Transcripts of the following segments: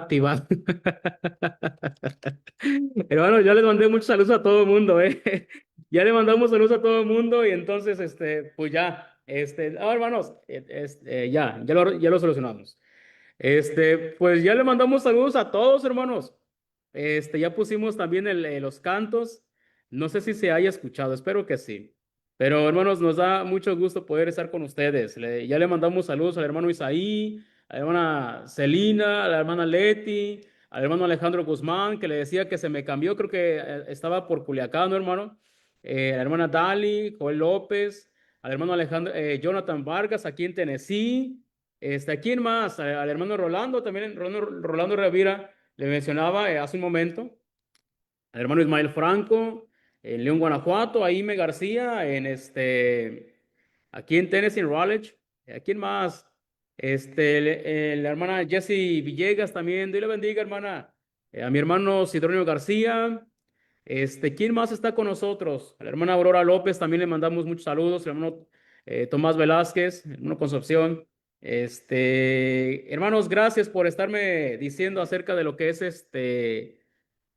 Activado. Hermano, ya les mandé muchos saludos a todo el mundo, ¿eh? Ya le mandamos saludos a todo el mundo y entonces, pues ya, hermanos, ya lo solucionamos. Pues ya le mandamos saludos a todos, hermanos. Ya pusimos también los cantos. No sé si se haya escuchado, espero que sí. Pero, hermanos, nos da mucho gusto poder estar con ustedes. Ya le mandamos saludos al hermano Isaí, a la hermana Celina, a la hermana Leti, al hermano Alejandro Guzmán, que le decía que se me cambió, creo que estaba por Culiacán, ¿no, hermano? A la hermana Dali, Joel López, al hermano Alejandro, Jonathan Vargas, aquí en Tennessee. ¿A quién más? Al hermano Rolando, también Rolando Rivera, le mencionaba hace un momento. Al hermano Ismael Franco, en León, Guanajuato, a Ime García, aquí en Tennessee, en Raleigh. ¿A quién más? La hermana Jessie Villegas también, Dios le bendiga, hermana. A mi hermano Sidronio García. ¿Quién más está con nosotros? A la hermana Aurora López también le mandamos muchos saludos. El hermano Tomás Velázquez, el hermano Concepción. Hermanos, gracias por estarme diciendo acerca de lo que es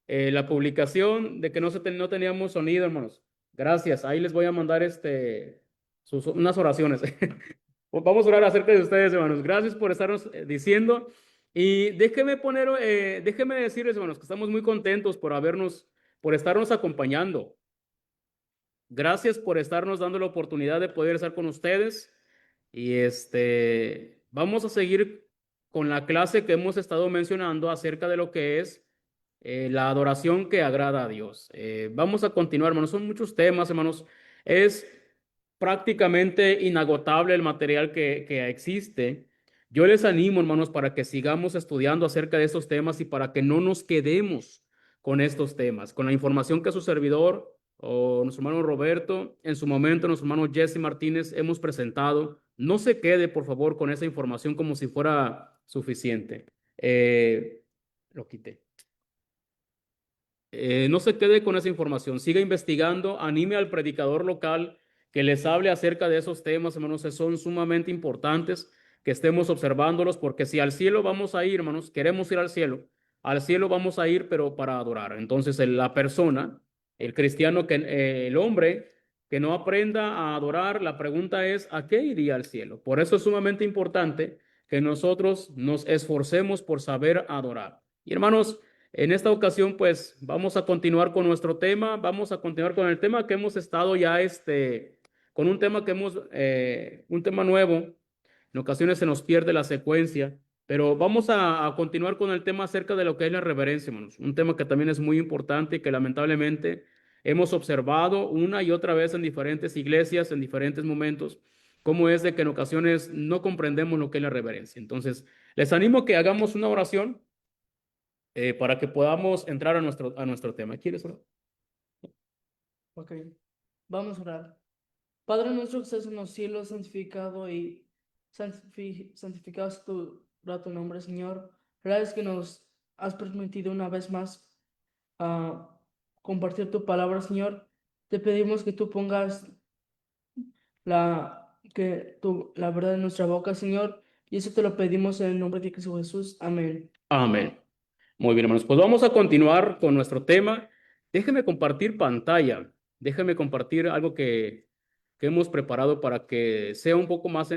la publicación de que no teníamos sonido, hermanos. Gracias. Ahí les voy a mandar unas oraciones. Vamos a orar acerca de ustedes, hermanos. Gracias por estarnos diciendo. Y déjeme decirles, hermanos, que estamos muy contentos por estarnos acompañando. Gracias por estarnos dando la oportunidad de poder estar con ustedes. Y vamos a seguir con la clase que hemos estado mencionando acerca de lo que es la adoración que agrada a Dios. Vamos a continuar, hermanos. Son muchos temas, hermanos. Es prácticamente inagotable el material que existe. Yo les animo, hermanos, para que sigamos estudiando acerca de estos temas y para que no nos quedemos con estos temas, con la información que su servidor o nuestro hermano Roberto, en su momento, nuestro hermano Jesse Martínez hemos presentado. No se quede, por favor, con esa información como si fuera suficiente. Lo quité. No se quede con esa información, siga investigando, anime al predicador local que les hable acerca de esos temas, hermanos, que son sumamente importantes, que estemos observándolos, porque si al cielo vamos a ir, hermanos, queremos ir al cielo vamos a ir, pero para adorar. Entonces, la persona, el cristiano, el hombre que no aprenda a adorar, la pregunta es, ¿a qué iría al cielo? Por eso es sumamente importante que nosotros nos esforcemos por saber adorar. Y hermanos, en esta ocasión, pues vamos a continuar con nuestro tema, vamos a continuar con el tema que hemos estado ya, con un tema un tema nuevo. En ocasiones se nos pierde la secuencia, pero vamos a continuar con el tema acerca de lo que es la reverencia, hermanos. Un tema que también es muy importante y que lamentablemente hemos observado una y otra vez en diferentes iglesias, en diferentes momentos, cómo es de que en ocasiones no comprendemos lo que es la reverencia. Entonces, les animo a que hagamos una oración para que podamos entrar a nuestro tema. ¿Quieres orar? Ok, vamos a orar. Padre nuestro que estás en los cielos, santificado sea tu nombre, Señor. Gracias que nos has permitido una vez más compartir tu palabra, Señor. Te pedimos que tú pongas la verdad en nuestra boca, Señor. Y eso te lo pedimos en el nombre de Cristo Jesús. Amén. Amén. Muy bien, hermanos. Pues vamos a continuar con nuestro tema. Déjenme compartir pantalla. Déjenme compartir algo que hemos preparado para que sea un poco más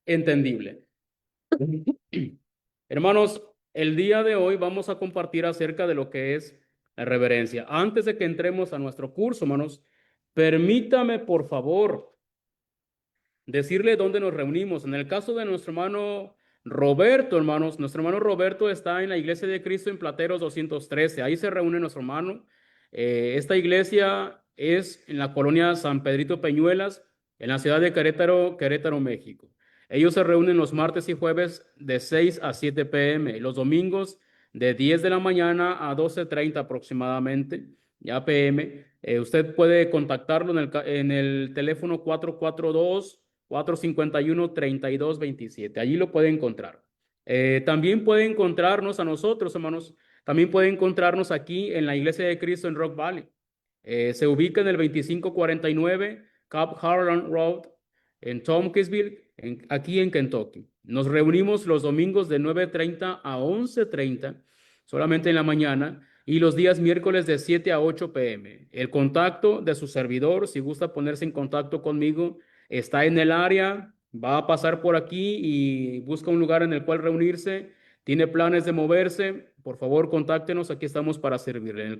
entendible. Hermanos, el día de hoy vamos a compartir acerca de lo que es la reverencia. Antes de que entremos a nuestro curso, hermanos, permítame, por favor, decirle dónde nos reunimos. En el caso de nuestro hermano Roberto, hermanos, nuestro hermano Roberto está en la Iglesia de Cristo en Plateros 213. Ahí se reúne nuestro hermano. Esta iglesia es en la colonia San Pedrito Peñuelas, en la ciudad de Querétaro, Querétaro, México. Ellos se reúnen los martes y jueves de 6 a 7 p.m. Los domingos de 10 de la mañana a 12:30 aproximadamente, ya p.m. Usted puede contactarlo en el teléfono 442-451-3227. Allí lo puede encontrar. También puede encontrarnos a nosotros, hermanos. También puede encontrarnos aquí en la Iglesia de Cristo en Rock Valley. Se ubica en el 2549 Cap Harlan Road en Tompkinsville, aquí en Kentucky. Nos reunimos los domingos de 9:30 a 11:30, solamente en la mañana, y los días miércoles de 7 a 8 p.m. El contacto de su servidor, si gusta ponerse en contacto conmigo, está en el área, va a pasar por aquí y busca un lugar en el cual reunirse. Tiene planes de moverse, por favor, contáctenos. Aquí estamos para servirle.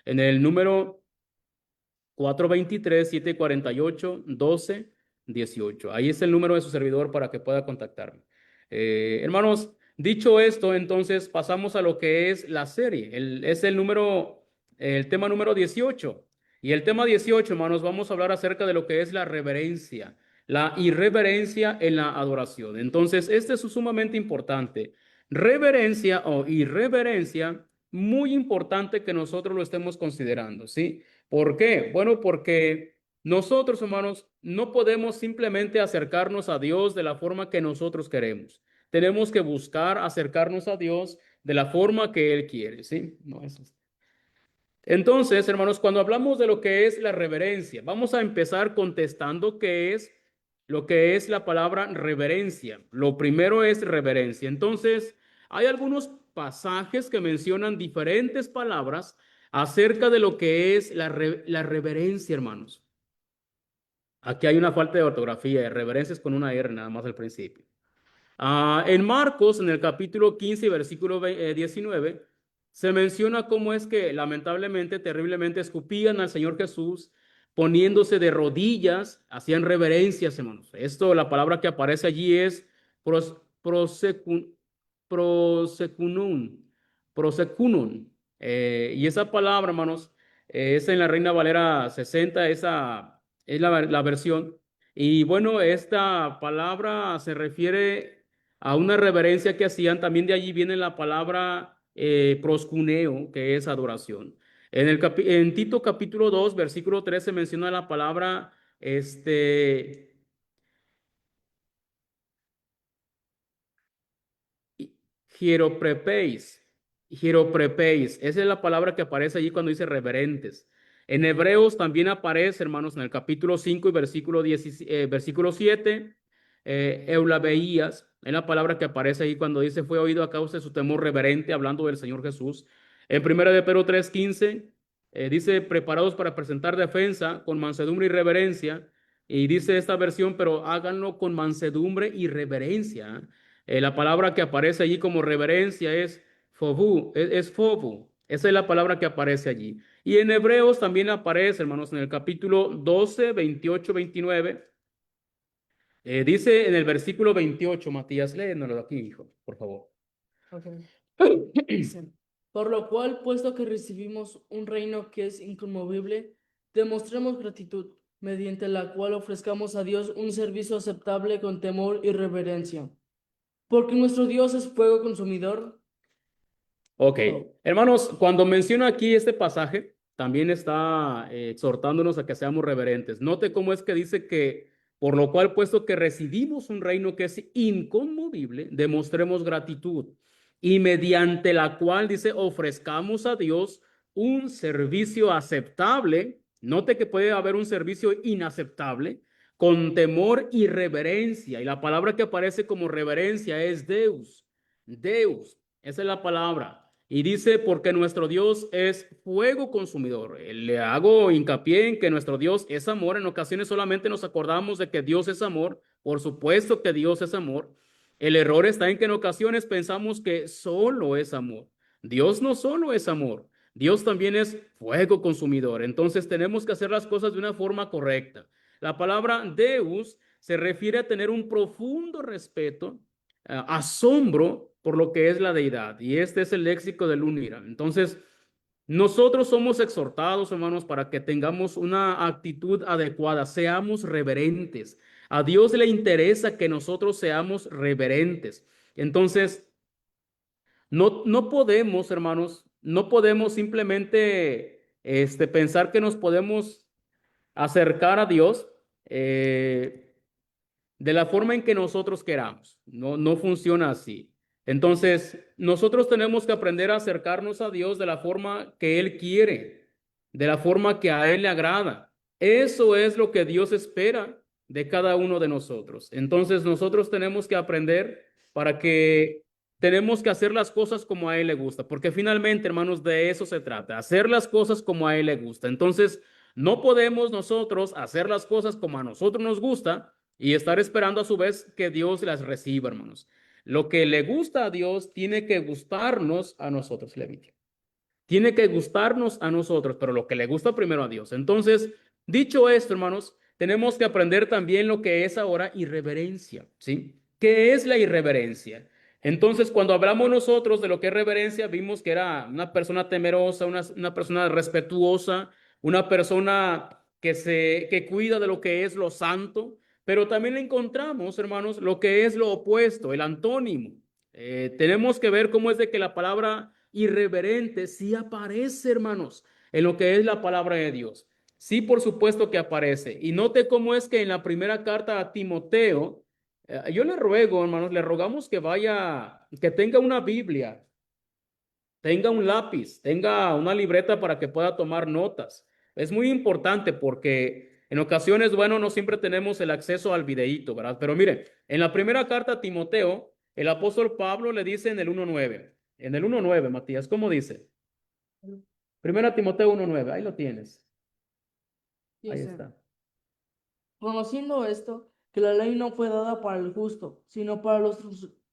En el número 423-748-1218. Ahí es el número de su servidor para que pueda contactarme. Hermanos, dicho esto, entonces pasamos a lo que es la serie. Es el tema número 18. Y el tema 18, hermanos, vamos a hablar acerca de lo que es la reverencia, la irreverencia en la adoración. Entonces, este es sumamente importante. Reverencia o irreverencia, muy importante que nosotros lo estemos considerando, ¿sí? ¿Por qué? Bueno, porque nosotros, hermanos, no podemos simplemente acercarnos a Dios de la forma que nosotros queremos. Tenemos que buscar acercarnos a Dios de la forma que Él quiere, ¿sí? No es así. Entonces, hermanos, cuando hablamos de lo que es la reverencia, vamos a empezar contestando qué es lo que es la palabra reverencia. Lo primero es reverencia. Entonces, hay algunos pasajes que mencionan diferentes palabras acerca de lo que es la reverencia, hermanos. Aquí hay una falta de ortografía, reverencia es con una R nada más al principio. En Marcos, en el capítulo 15 y versículo 19, se menciona cómo es que lamentablemente, terriblemente escupían al Señor Jesús, poniéndose de rodillas, hacían reverencias, hermanos. Esto, la palabra que aparece allí es prosecun, prosecunum, prosecunum. Y esa palabra, hermanos, es en la Reina Valera 60, esa es la versión. Y bueno, esta palabra se refiere a una reverencia que hacían. También de allí viene la palabra proscuneo, que es adoración. En Tito capítulo 2 versículo 13 menciona la palabra hieroprepeis. Hieroprepeis. Esa es la palabra que aparece allí cuando dice reverentes. En Hebreos también aparece, hermanos, en el capítulo 5 y versículo 7, eulabeías, es la palabra que aparece ahí cuando dice fue oído a causa de su temor reverente, hablando del Señor Jesús. En 1 de Pedro 3:15, dice preparados para presentar defensa con mansedumbre y reverencia. Y dice esta versión, pero háganlo con mansedumbre y reverencia. La palabra que aparece allí como reverencia es fobu, es fobu. Esa es la palabra que aparece allí. Y en Hebreos también aparece, hermanos, en el capítulo 12, 28, 29. Dice en el versículo 28, Matías, léenoslo aquí, hijo, por favor. Ok. Dice, por lo cual, puesto que recibimos un reino que es inconmovible, demostremos gratitud, mediante la cual ofrezcamos a Dios un servicio aceptable con temor y reverencia. Porque nuestro Dios es fuego consumidor. Ok, Oh, hermanos, cuando menciona aquí este pasaje, también está exhortándonos a que seamos reverentes. Note cómo es que dice que, por lo cual, puesto que recibimos un reino que es inconmovible, demostremos gratitud y mediante la cual, dice, ofrezcamos a Dios un servicio aceptable. Note que puede haber un servicio inaceptable con temor y reverencia. Y la palabra que aparece como reverencia es Deus. Deus, esa es la palabra. Y dice, porque nuestro Dios es fuego consumidor. Le hago hincapié en que nuestro Dios es amor. En ocasiones solamente nos acordamos de que Dios es amor. Por supuesto que Dios es amor. El error está en que en ocasiones pensamos que solo es amor. Dios no solo es amor. Dios también es fuego consumidor. Entonces tenemos que hacer las cosas de una forma correcta. La palabra Deus se refiere a tener un profundo respeto, asombro por lo que es la deidad. Y este es el léxico del UNIRA. Entonces, nosotros somos exhortados, hermanos, para que tengamos una actitud adecuada, seamos reverentes. A Dios le interesa que nosotros seamos reverentes. Entonces, no podemos, hermanos, no podemos simplemente pensar que nos podemos acercar a Dios. De la forma en que nosotros queramos. No funciona así. Entonces, nosotros tenemos que aprender a acercarnos a Dios de la forma que Él quiere, de la forma que a Él le agrada. Eso es lo que Dios espera de cada uno de nosotros. Entonces nosotros tenemos que aprender para que tenemos que hacer las cosas como a Él le gusta, porque finalmente, hermanos, de eso se trata, hacer las cosas como a Él le gusta. Entonces, no podemos nosotros hacer las cosas como a nosotros nos gusta y estar esperando a su vez que Dios las reciba, hermanos. Lo que le gusta a Dios tiene que gustarnos a nosotros, Levítico. Tiene que gustarnos a nosotros, pero lo que le gusta primero a Dios. Entonces, dicho esto, hermanos, tenemos que aprender también lo que es ahora irreverencia, ¿sí? ¿Qué es la irreverencia? Entonces, cuando hablamos nosotros de lo que es reverencia, vimos que era una persona temerosa, una persona respetuosa, una persona que cuida de lo que es lo santo, pero también encontramos, hermanos, lo que es lo opuesto, el antónimo. Tenemos que ver cómo es de que la palabra irreverente sí aparece, hermanos, en lo que es la palabra de Dios. Sí, por supuesto que aparece. Y note cómo es que en la primera carta a Timoteo, yo le ruego, hermanos, le rogamos que vaya, que tenga una Biblia, tenga un lápiz, tenga una libreta para que pueda tomar notas. Es muy importante porque en ocasiones, bueno, no siempre tenemos el acceso al videíto, ¿verdad? Pero mire, en la primera carta a Timoteo, el apóstol Pablo le dice en el 1:9, en el 1:9, Matías, ¿cómo dice? Primera Timoteo 1:9, ahí lo tienes, ahí Dice, está. conociendo esto, que la ley no fue dada para el justo, sino para los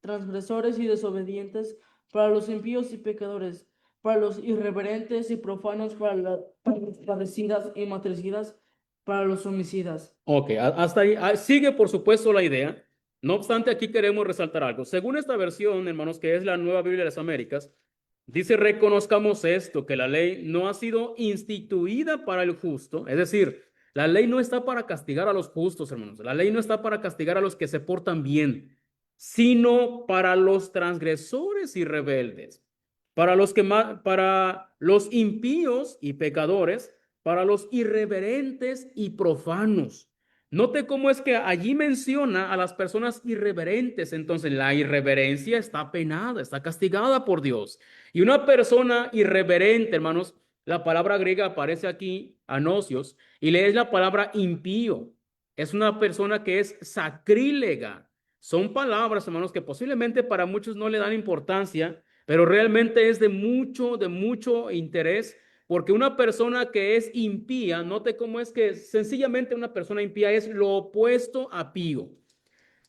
transgresores y desobedientes, para los impíos y pecadores, para los irreverentes y profanos, para los parricidas y matricidas, para los homicidas. Ok, hasta ahí. Sigue, por supuesto, la idea. No obstante, aquí queremos resaltar algo. Según esta versión, hermanos, que es la Nueva Biblia de las Américas, dice, reconozcamos esto, que la ley no ha sido instituida para el justo. Es decir, la ley no está para castigar a los justos, hermanos. La ley no está para castigar a los que se portan bien, sino para los transgresores y rebeldes, para los impíos y pecadores, para los irreverentes y profanos. Note cómo es que allí menciona a las personas irreverentes. Entonces, la irreverencia está penada, está castigada por Dios. Y una persona irreverente, hermanos, la palabra griega aparece aquí, anosios, y lees la palabra impío. Es una persona que es sacrílega. Son palabras, hermanos, que posiblemente para muchos no le dan importancia, pero realmente es de mucho interés porque una persona que es impía, note cómo es que sencillamente una persona impía es lo opuesto a pío.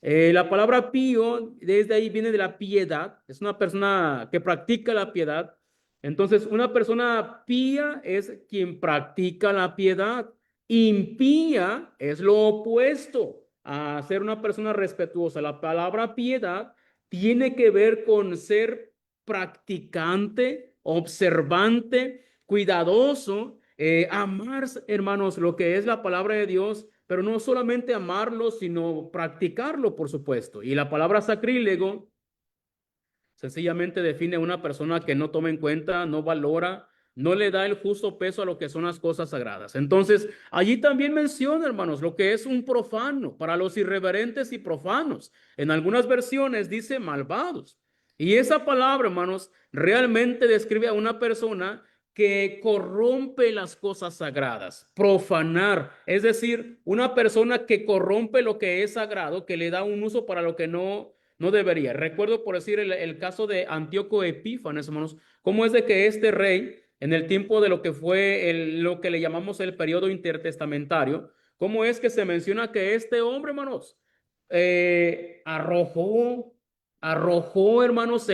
La palabra pío, desde ahí viene de la piedad, es una persona que practica la piedad. Entonces, una persona pía es quien practica la piedad. Impía es lo opuesto a ser una persona respetuosa. La palabra piedad tiene que ver con ser practicante, observante, cuidadoso, amar, hermanos, lo que es la palabra de Dios, pero no solamente amarlo, sino practicarlo, por supuesto. Y la palabra sacrílego sencillamente define a una persona que no toma en cuenta, no valora, no le da el justo peso a lo que son las cosas sagradas. Entonces, allí también menciona, hermanos, lo que es un profano, para los irreverentes y profanos. En algunas versiones dice malvados. Y esa palabra, hermanos, realmente describe a una persona que corrompe las cosas sagradas, profanar, es decir, una persona que corrompe lo que es sagrado, que le da un uso para lo que no debería. Recuerdo, por decir, el caso de Antíoco Epífanes, hermanos, cómo es de que este rey, en el tiempo de lo que fue lo que le llamamos el periodo intertestamentario, cómo es que se menciona que este hombre, hermanos, arrojó, hermanos,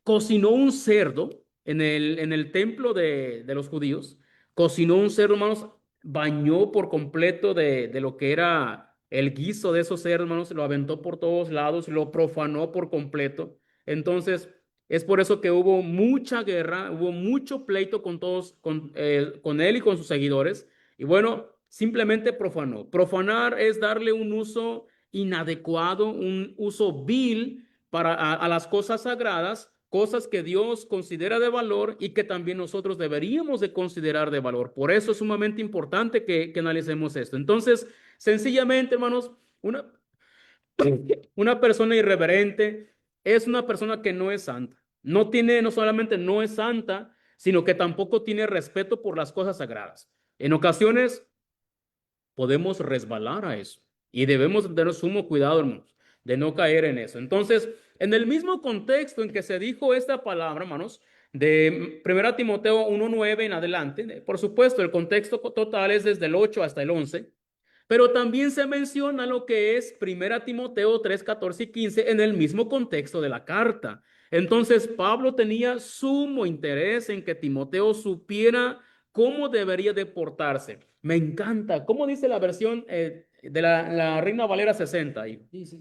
cocinó un cerdo en el templo de los judíos, cocinó un cerdo, hermanos, bañó por completo de lo que era el guiso de esos cerdos, hermanos, lo aventó por todos lados, lo profanó por completo. Entonces, es por eso que hubo mucha guerra, hubo mucho pleito con todos, con él y con sus seguidores. Y bueno, simplemente profanó. Profanar es darle un uso inadecuado, un uso vil a las cosas sagradas, cosas que Dios considera de valor y que también nosotros deberíamos de considerar de valor. Por eso es sumamente importante que analicemos esto. Entonces, sencillamente, hermanos, una persona irreverente es una persona que no es santa. No solamente no es santa, sino que tampoco tiene respeto por las cosas sagradas. En ocasiones podemos resbalar a eso. Y debemos tener sumo cuidado, hermanos, de no caer en eso. Entonces, en el mismo contexto en que se dijo esta palabra, hermanos, de 1 Timoteo 1:9 en adelante, por supuesto, el contexto total es desde el 8 hasta el 11, pero también se menciona lo que es 1 Timoteo 3:14 y 15 en el mismo contexto de la carta. Entonces, Pablo tenía sumo interés en que Timoteo supiera cómo debería de portarse. Me encanta. ¿Cómo dice la versión de la Reina Valera 60 ahí? Dice,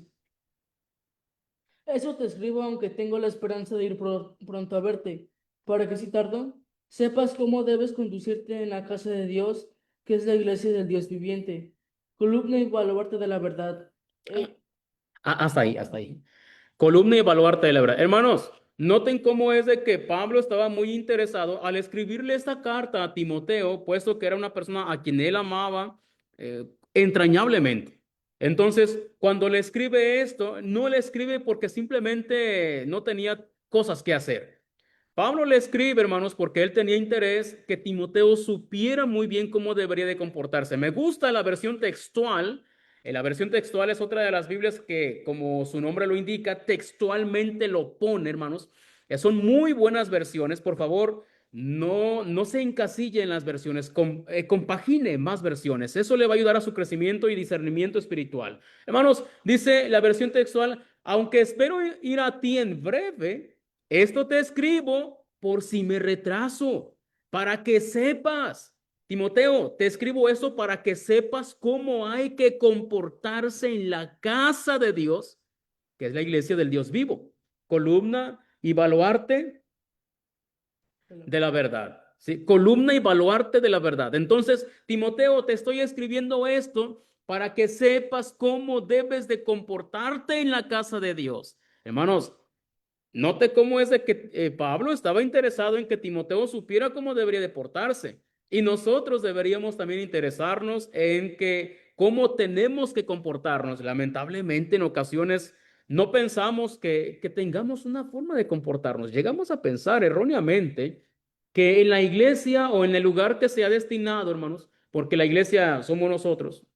eso te escribo aunque tengo la esperanza de ir pronto a verte, para que si tardo, sepas cómo debes conducirte en la casa de Dios, que es la iglesia del Dios viviente, columna y baluarte de la verdad. Hasta ahí, hasta ahí. Columna y baluarte de la verdad. Hermanos, noten cómo es de que Pablo estaba muy interesado al escribirle esta carta a Timoteo, puesto que era una persona a quien él amaba entrañablemente. Entonces, cuando le escribe esto, no le escribe porque simplemente no tenía cosas que hacer. Pablo le escribe, hermanos, porque él tenía interés que Timoteo supiera muy bien cómo debería de comportarse. Me gusta la versión textual. La versión textual es otra de las Biblias que, como su nombre lo indica, textualmente lo pone, hermanos. Son muy buenas versiones. Por favor, no se encasille en las versiones, compagine más versiones. Eso le va a ayudar a su crecimiento y discernimiento espiritual. Hermanos, dice la versión textual, aunque espero ir a ti en breve, esto te escribo por si me retraso, para que sepas. Timoteo, te escribo eso para que sepas cómo hay que comportarse en la casa de Dios, que es la iglesia del Dios vivo, columna y baluarte de la verdad. ¿Sí? Columna y baluarte de la verdad. Entonces, Timoteo, te estoy escribiendo esto para que sepas cómo debes de comportarte en la casa de Dios. Hermanos, note cómo es de que Pablo estaba interesado en que Timoteo supiera cómo debería de portarse. Y nosotros deberíamos también interesarnos en que cómo tenemos que comportarnos. Lamentablemente, en ocasiones no pensamos que tengamos una forma de comportarnos. Llegamos a pensar erróneamente que en la iglesia o en el lugar que se ha destinado, hermanos, porque la iglesia somos nosotros,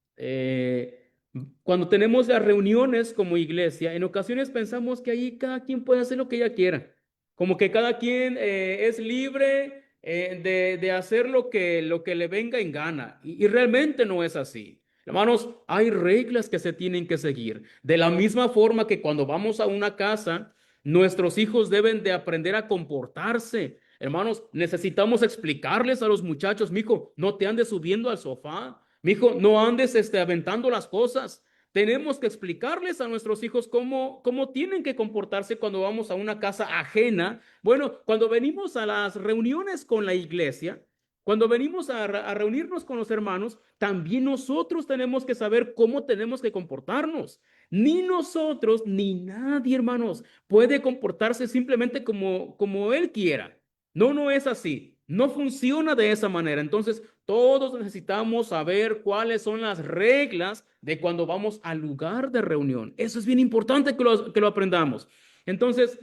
cuando tenemos las reuniones como iglesia, en ocasiones pensamos que ahí cada quien puede hacer lo que ella quiera, como que cada quien es libre de hacer lo que le venga en gana, y realmente no es así. Hermanos, hay reglas que se tienen que seguir. De la misma forma que cuando vamos a una casa, nuestros hijos deben de aprender a comportarse. Hermanos, necesitamos explicarles a los muchachos, mijo, no te andes subiendo al sofá. Mijo, no andes aventando las cosas. Tenemos que explicarles a nuestros hijos cómo tienen que comportarse cuando vamos a una casa ajena. Bueno, cuando venimos a las reuniones con la iglesia, cuando venimos a reunirnos con los hermanos, también nosotros tenemos que saber cómo tenemos que comportarnos. Ni nosotros, ni nadie, hermanos, puede comportarse simplemente como él quiera. No, no es así. No funciona de esa manera. Entonces, todos necesitamos saber cuáles son las reglas de cuando vamos al lugar de reunión. Eso es bien importante que lo aprendamos. Entonces,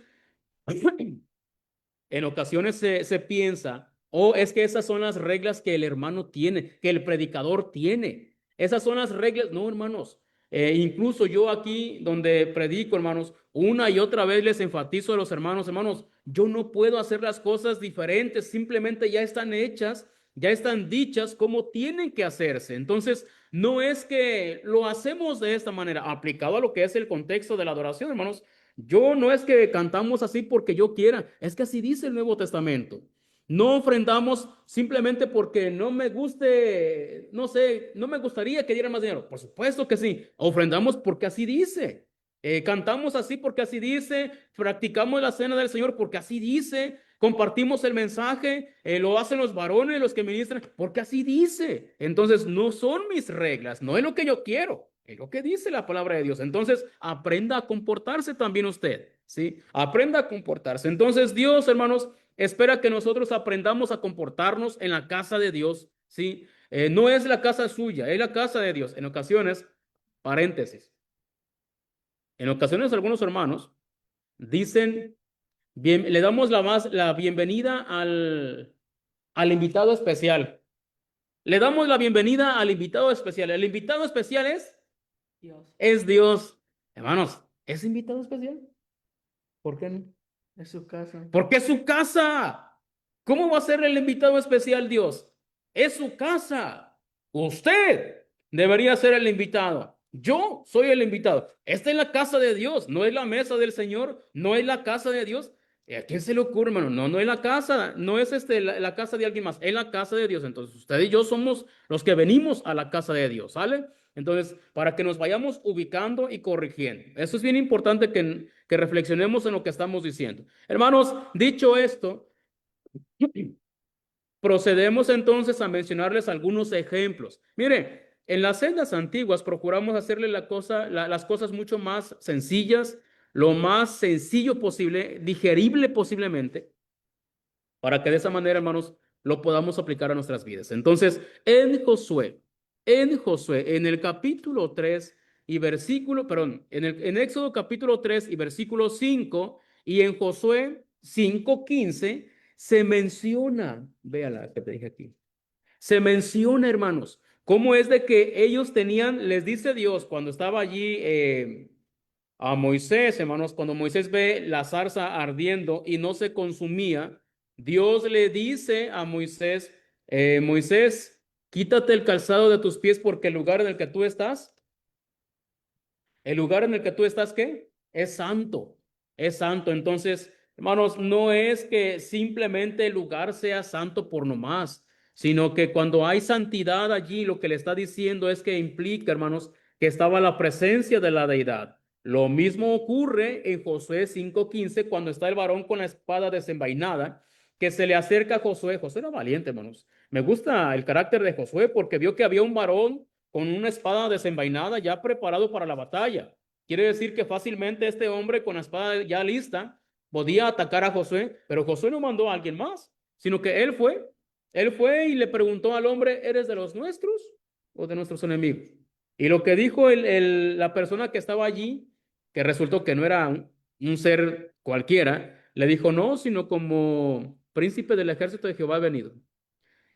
en ocasiones se piensa, oh, es que esas son las reglas que el hermano tiene, que el predicador tiene. Esas son las reglas. No, hermanos. Incluso yo aquí donde predico, hermanos, una y otra vez les enfatizo a los hermanos, hermanos, yo no puedo hacer las cosas diferentes, simplemente ya están hechas, ya están dichas como tienen que hacerse. Entonces, no es que lo hacemos de esta manera, aplicado a lo que es el contexto de la adoración, hermanos. Yo no es que cantamos así porque yo quiera, es que así dice el Nuevo Testamento. No ofrendamos simplemente porque no me guste, no sé, no me gustaría que dieran más dinero. Por supuesto que sí. Ofrendamos porque así dice. Cantamos así porque así dice. Practicamos la cena del Señor porque así dice. Compartimos el mensaje, lo hacen los varones, los que ministran, porque así dice. Entonces, no son mis reglas, no es lo que yo quiero. Es lo que dice la palabra de Dios. Entonces, aprenda a comportarse también usted, ¿sí? Aprenda a comportarse. Entonces, Dios, hermanos, espera que nosotros aprendamos a comportarnos en la casa de Dios, ¿sí? No es la casa suya, es la casa de Dios. En ocasiones, paréntesis, en ocasiones algunos hermanos dicen, bien, le damos la bienvenida al invitado especial. Le damos la bienvenida al invitado especial. El invitado especial Dios. es Dios. Hermanos, ¿es invitado especial? ¿Por qué no? Es su casa. Porque es su casa. ¿Cómo va a ser el invitado especial Dios? Es su casa. Usted debería ser el invitado. Yo soy el invitado. Esta es la casa de Dios, no es la mesa del Señor, no es la casa de Dios. ¿A quién se le ocurre, hermano? No, no es la casa, no es la casa de alguien más, es la casa de Dios. Entonces, usted y yo somos los que venimos a la casa de Dios, ¿sale? Entonces, para que nos vayamos ubicando y corrigiendo. Eso es bien importante que reflexionemos en lo que estamos diciendo. Hermanos, dicho esto, procedemos entonces a mencionarles algunos ejemplos. Mire, en las sendas antiguas procuramos hacerle las cosas mucho más sencillas, lo más sencillo posible, digerible posiblemente, para que de esa manera, hermanos, lo podamos aplicar a nuestras vidas. Entonces, en el capítulo 3 y versículo, perdón, en Éxodo capítulo 3 y versículo 5 y en Josué 5:15 se menciona, véala que te dije aquí, se menciona, hermanos, cómo es de que ellos tenían, les dice Dios cuando estaba allí a Moisés, hermanos, cuando Moisés ve la zarza ardiendo y no se consumía, Dios le dice a Moisés, Moisés, quítate el calzado de tus pies porque el lugar en el que tú estás, el lugar en el que tú estás, ¿qué? Es santo, es santo. Entonces, hermanos, no es que simplemente el lugar sea santo por nomás, sino que cuando hay santidad allí, lo que le está diciendo es que implica, hermanos, que estaba la presencia de la deidad. Lo mismo ocurre en Josué 5:15 cuando está el varón con la espada desenvainada, que se le acerca a Josué. Josué era valiente, hermanos. Me gusta el carácter de Josué porque vio que había un varón con una espada desenvainada ya preparado para la batalla. Quiere decir que fácilmente este hombre con la espada ya lista podía atacar a Josué, pero Josué no mandó a alguien más, sino que él fue y le preguntó al hombre, ¿eres de los nuestros o de nuestros enemigos? Y lo que dijo la persona que estaba allí, que resultó que no era un ser cualquiera, le dijo, no, sino como príncipe del ejército de Jehová ha venido.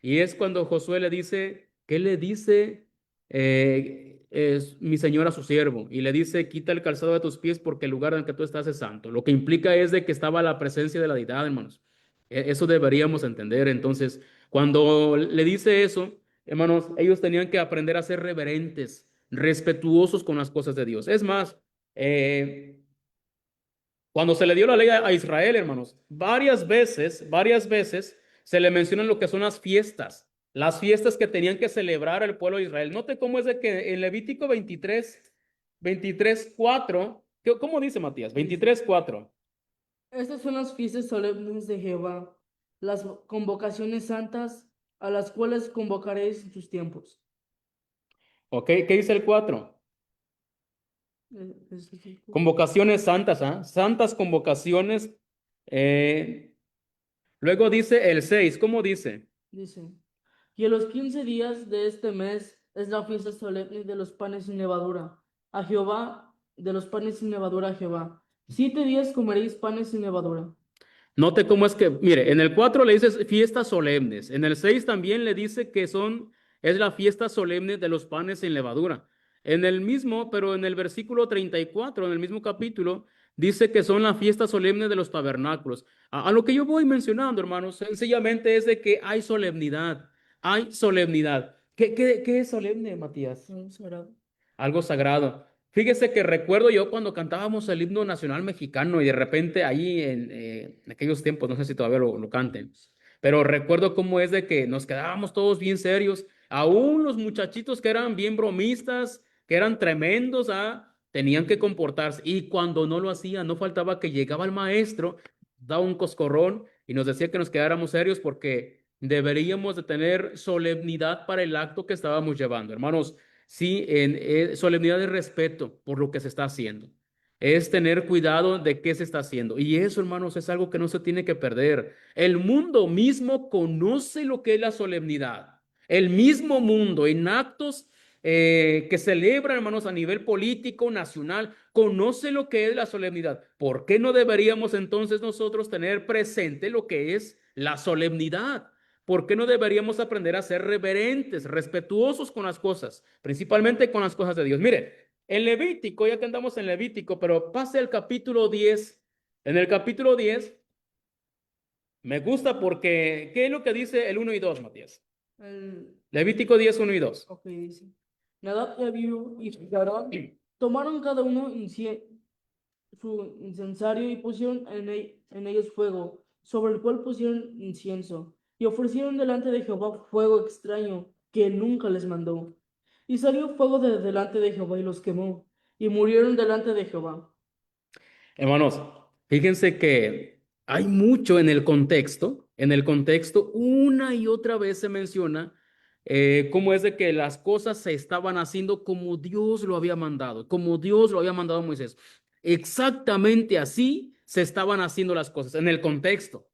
Y es cuando Josué le dice, ¿qué le dice es mi señor a su siervo? Y le dice, quita el calzado de tus pies porque el lugar en el que tú estás es santo. Lo que implica es de que estaba la presencia de la deidad, hermanos. Eso deberíamos entender. Entonces, cuando le dice eso, hermanos, ellos tenían que aprender a ser reverentes, respetuosos con las cosas de Dios. Es más, eh, cuando se le dio la ley a Israel, hermanos, varias veces se le mencionan lo que son las fiestas que tenían que celebrar el pueblo de Israel. Note cómo es de que en Levítico 23:4, ¿cómo dice Matías? 23:4. Estas son las fiestas solemnes de Jehová, las convocaciones santas a las cuales convocaréis en sus tiempos. ¿Ok? ¿Qué dice el 4? Convocaciones santas, ¿ah? Santas convocaciones. Eh, luego dice el 6, ¿cómo dice? Dice, y en los 15 días de este mes es la fiesta solemne de los panes sin levadura, a Jehová, de los panes sin levadura a Jehová. 7 días comeréis panes sin levadura. Note cómo es que, mire, en el 4 le dice fiestas solemnes, en el 6 también le dice que es la fiesta solemne de los panes sin levadura. En el mismo, pero en el versículo 34, en el mismo capítulo, dice que son la fiesta solemne de los tabernáculos. A lo que yo voy mencionando, hermanos, sencillamente es de que hay solemnidad, hay solemnidad. ¿Qué es solemne, Matías? Algo sagrado. Fíjese que recuerdo yo cuando cantábamos el himno nacional mexicano y de repente ahí en aquellos tiempos, no sé si todavía lo canten, pero recuerdo cómo es de que nos quedábamos todos bien serios, aún los muchachitos que eran bien bromistas, que eran tremendos, tenían que comportarse y cuando no lo hacían, no faltaba que llegaba el maestro, daba un coscorrón y nos decía que nos quedáramos serios porque deberíamos de tener solemnidad para el acto que estábamos llevando. Hermanos, sí, solemnidad de respeto por lo que se está haciendo. Es tener cuidado de qué se está haciendo. Y eso, hermanos, es algo que no se tiene que perder. El mundo mismo conoce lo que es la solemnidad. El mismo mundo en actos que celebran, hermanos, a nivel político, nacional, conoce lo que es la solemnidad. ¿Por qué no deberíamos entonces nosotros tener presente lo que es la solemnidad? ¿por qué no deberíamos aprender a ser reverentes, respetuosos con las cosas, principalmente con las cosas de Dios? Mire, en Levítico, ya que andamos en Levítico, pero pase el capítulo 10. En el capítulo 10 me gusta porque, ¿qué es lo que dice el 1 y 2, Matías? El, Levítico 10, 1 y 2. ok, dice. Nadab y Abiú y Aarón tomaron cada uno su incensario y pusieron en ellos fuego, sobre el cual pusieron incienso, y ofrecieron delante de Jehová fuego extraño que él nunca les mandó. Y salió fuego de delante de Jehová y los quemó, y murieron delante de Jehová. Hermanos, fíjense que hay mucho en el contexto, una y otra vez se menciona cómo es de que las cosas se estaban haciendo como Dios lo había mandado, como Dios lo había mandado a Moisés. Exactamente así se estaban haciendo las cosas en el contexto.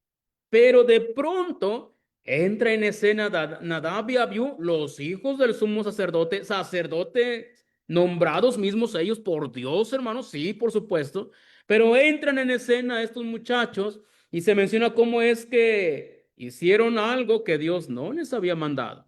Pero de pronto entra en escena Nadab y Abiú, los hijos del sumo sacerdote, sacerdotes nombrados mismos ellos por Dios, hermanos, sí, por supuesto, pero entran en escena estos muchachos y se menciona cómo es que hicieron algo que Dios no les había mandado.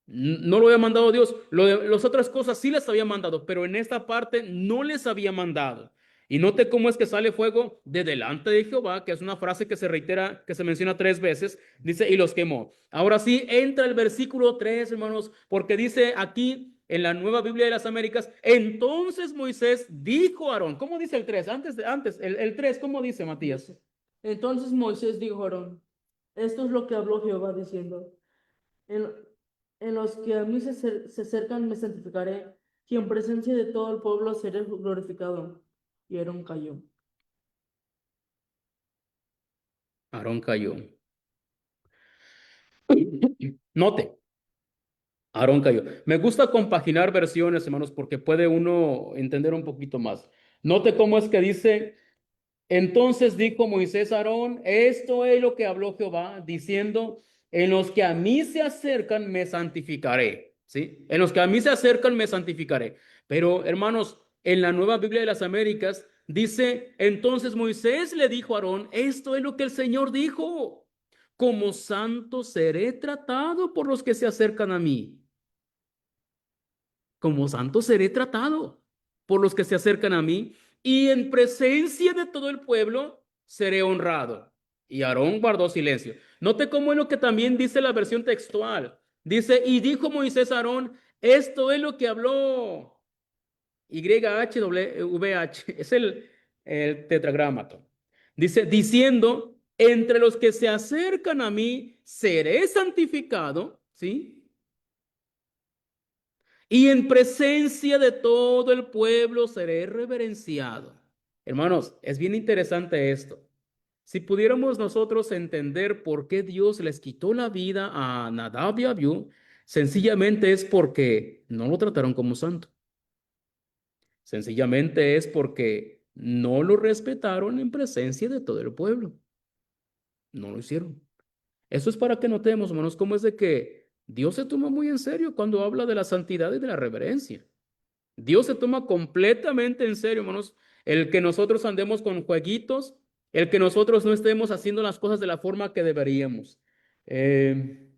No lo había mandado Dios. Las otras cosas sí les había mandado, pero en esta parte no les había mandado. Y note cómo es que sale fuego de delante de Jehová, que es una frase que se reitera, que se menciona 3 veces. Dice, y los quemó. Ahora sí entra el versículo 3, hermanos, porque dice aquí en la Nueva Biblia de las Américas, entonces Moisés dijo a Aarón. ¿Cómo dice el 3? Antes, el 3, ¿cómo dice Matías? Dice, entonces Moisés dijo a Aarón, esto es lo que habló Jehová diciendo, en, en los que a mí se acercan me santificaré, y en presencia de todo el pueblo seré glorificado. Y Aarón cayó. Aarón cayó. Note. Aarón cayó. Me gusta compaginar versiones, hermanos, porque puede uno entender un poquito más. Note cómo es que dice, entonces dijo Moisés a Aarón, esto es lo que habló Jehová, diciendo, en los que a mí se acercan me santificaré. ¿Sí? En los que a mí se acercan me santificaré. Pero, hermanos, en la Nueva Biblia de las Américas dice, entonces Moisés le dijo a Aarón, esto es lo que el Señor dijo, como santo seré tratado por los que se acercan a mí, como santo seré tratado por los que se acercan a mí, y en presencia de todo el pueblo seré honrado. Y Aarón guardó silencio. Note cómo es lo que también dice la versión textual. Dice, y dijo Moisés a Aarón, esto es lo que habló YHWH, es el tetragramato. Dice, diciendo, entre los que se acercan a mí seré santificado, ¿sí? Y en presencia de todo el pueblo seré reverenciado. Hermanos, es bien interesante esto. Si pudiéramos nosotros entender por qué Dios les quitó la vida a Nadab y Abiú, sencillamente es porque no lo trataron como santo. Sencillamente es porque no lo respetaron en presencia de todo el pueblo. No lo hicieron. Eso es para que notemos, hermanos, cómo es de que Dios se toma muy en serio cuando habla de la santidad y de la reverencia. Dios se toma completamente en serio, hermanos, el que nosotros andemos con jueguitos, el que nosotros no estemos haciendo las cosas de la forma que deberíamos. Eh,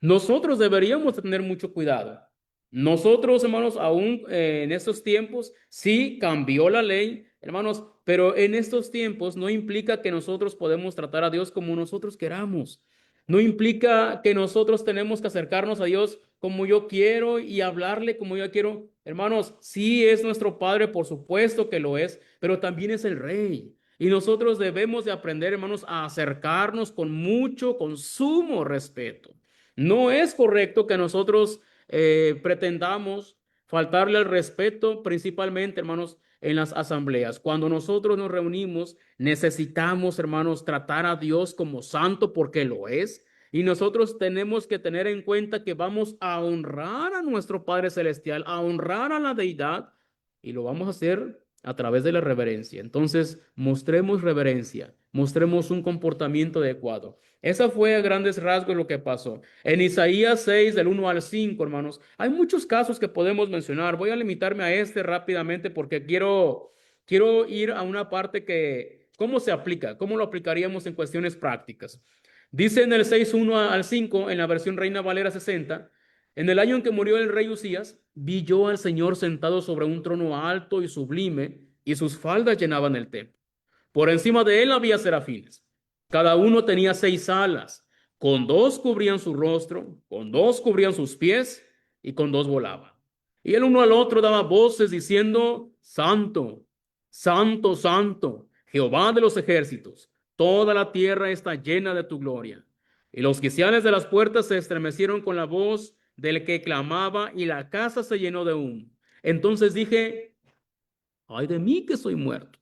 Nosotros deberíamos tener mucho cuidado. Nosotros, hermanos, aún en estos tiempos, sí cambió la ley, hermanos, pero en estos tiempos no implica que nosotros podemos tratar a Dios como nosotros queramos. No implica que nosotros tenemos que acercarnos a Dios como yo quiero y hablarle como yo quiero. Hermanos, sí es nuestro Padre, por supuesto que lo es, pero también es el Rey. Y nosotros debemos de aprender, hermanos, a acercarnos con mucho, con sumo respeto. No es correcto que nosotros pretendamos faltarle el respeto, principalmente, hermanos, en las asambleas. Cuando nosotros nos reunimos, necesitamos, hermanos, tratar a Dios como santo porque lo es. Y nosotros tenemos que tener en cuenta que vamos a honrar a nuestro Padre Celestial, a honrar a la deidad, y lo vamos a hacer a través de la reverencia. Entonces, mostremos reverencia, mostremos un comportamiento adecuado. Esa fue a grandes rasgos lo que pasó. En Isaías 6, del 1 al 5, hermanos, hay muchos casos que podemos mencionar. Voy a limitarme a este rápidamente porque quiero ir a una parte ¿Cómo se aplica? ¿Cómo lo aplicaríamos en cuestiones prácticas? Dice en el 6:1 al 5, en la versión Reina Valera 60, en el año en que murió el rey Usías, vi yo al Señor sentado sobre un trono alto y sublime, y sus faldas llenaban el templo. Por encima de él había serafines. Cada uno tenía 6 alas. Con 2 cubrían su rostro, con 2 cubrían sus pies y con 2 volaban. Y el uno al otro daba voces diciendo, Santo, Santo, Santo, Jehová de los ejércitos, toda la tierra está llena de tu gloria. Y los quiciales de las puertas se estremecieron con la voz del que clamaba y la casa se llenó de humo. Entonces dije, ay de mí que soy muerto.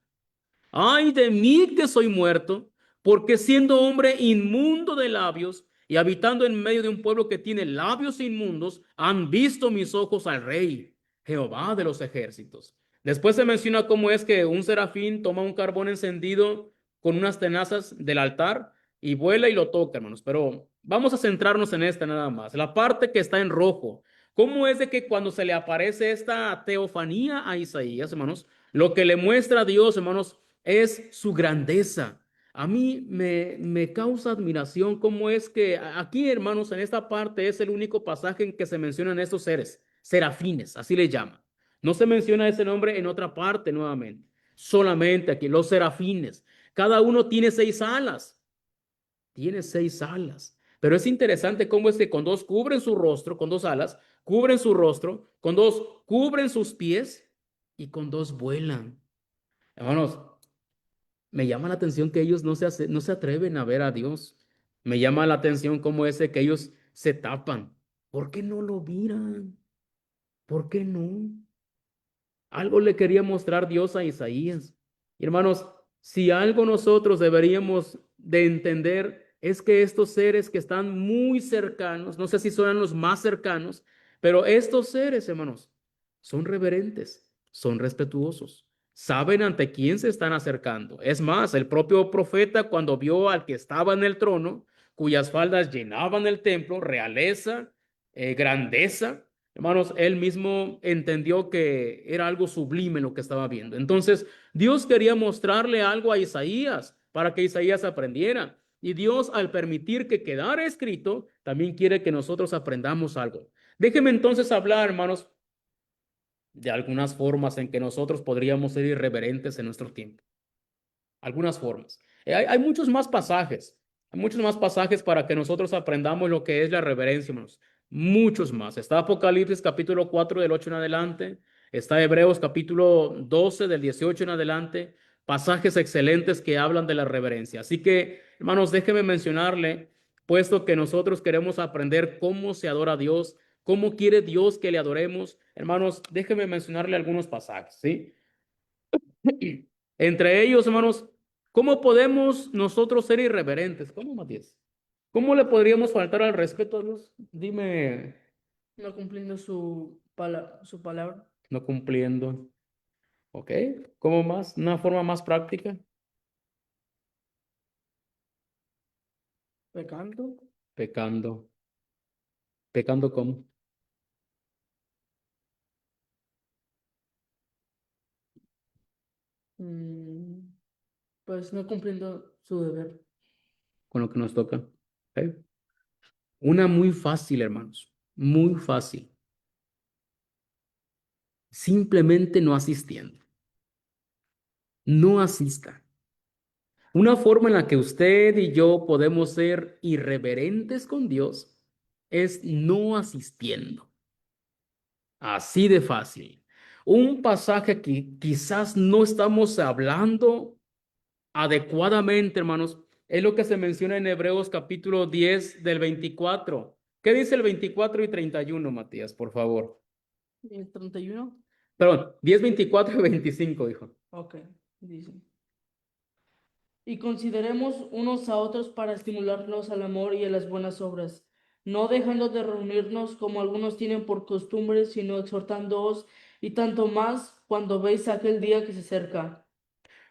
Ay de mí que soy muerto, porque siendo hombre inmundo de labios y habitando en medio de un pueblo que tiene labios inmundos, han visto mis ojos al Rey, Jehová de los ejércitos. Después se menciona cómo es que un serafín toma un carbón encendido con unas tenazas del altar y vuela y lo toca, hermanos. Pero vamos a centrarnos en esta nada más. La parte que está en rojo. ¿Cómo es de que cuando se le aparece esta teofanía a Isaías, hermanos, lo que le muestra a Dios, hermanos, es su grandeza? A mí me causa admiración cómo es que aquí, hermanos, en esta parte es el único pasaje en que se mencionan estos seres, serafines, así le llaman. No se menciona ese nombre en otra parte nuevamente, solamente aquí, los serafines. Cada uno tiene 6 alas, tiene 6 alas. Pero es interesante cómo es que con 2 cubren su rostro, con 2 alas, cubren su rostro, con 2 cubren sus pies y con 2 vuelan. Hermanos, me llama la atención que ellos no se atreven a ver a Dios. Me llama la atención cómo ese que ellos se tapan. ¿Por qué no lo miran? ¿Por qué no? Algo le quería mostrar Dios a Isaías. Y hermanos, si algo nosotros deberíamos de entender es que estos seres que están muy cercanos, no sé si son los más cercanos, pero estos seres, hermanos, son reverentes, son respetuosos, saben ante quién se están acercando. Es más, el propio profeta cuando vio al que estaba en el trono, cuyas faldas llenaban el templo, realeza, grandeza, hermanos, él mismo entendió que era algo sublime lo que estaba viendo. Entonces, Dios quería mostrarle algo a Isaías para que Isaías aprendiera. Y Dios, al permitir que quedara escrito, también quiere que nosotros aprendamos algo. Déjenme entonces hablar, hermanos, de algunas formas en que nosotros podríamos ser irreverentes en nuestro tiempo. Algunas formas. Hay muchos más pasajes para que nosotros aprendamos lo que es la reverencia, hermanos. Muchos más. Está Apocalipsis capítulo 4 del 8 en adelante. Está Hebreos capítulo 12 del 18 en adelante. Pasajes excelentes que hablan de la reverencia. Así que, hermanos, déjenme mencionarle, puesto que nosotros queremos aprender cómo se adora a Dios, cómo quiere Dios que le adoremos. Hermanos, déjenme mencionarle algunos pasajes, ¿sí? Entre ellos, hermanos, ¿cómo podemos nosotros ser irreverentes? ¿Cómo, Matías? ¿Cómo le podríamos faltar al respeto a Dios? Dime, No cumpliendo su palabra, no cumpliendo. ¿Ok? ¿Cómo más? ¿Una forma más práctica? pecando. Pecando. ¿Pecando cómo? mm, pues no cumpliendo su deber. Con lo que nos toca. ¿Ok? Una muy fácil, hermanos. Muy fácil. Simplemente no asistiendo. No asista. Una forma en la que usted y yo podemos ser irreverentes con Dios es no asistiendo. Así de fácil. Un pasaje que quizás no estamos hablando adecuadamente, hermanos, es lo que se menciona en Hebreos capítulo 10 del 24. ¿Qué dice el 24 y 31, Matías, por favor? ¿El 31? Perdón, 10, 24 y 25, hijo. Ok, dice. Y consideremos unos a otros para estimularnos al amor y a las buenas obras, no dejando de reunirnos como algunos tienen por costumbre, sino exhortándoos, y tanto más cuando veis aquel día que se acerca.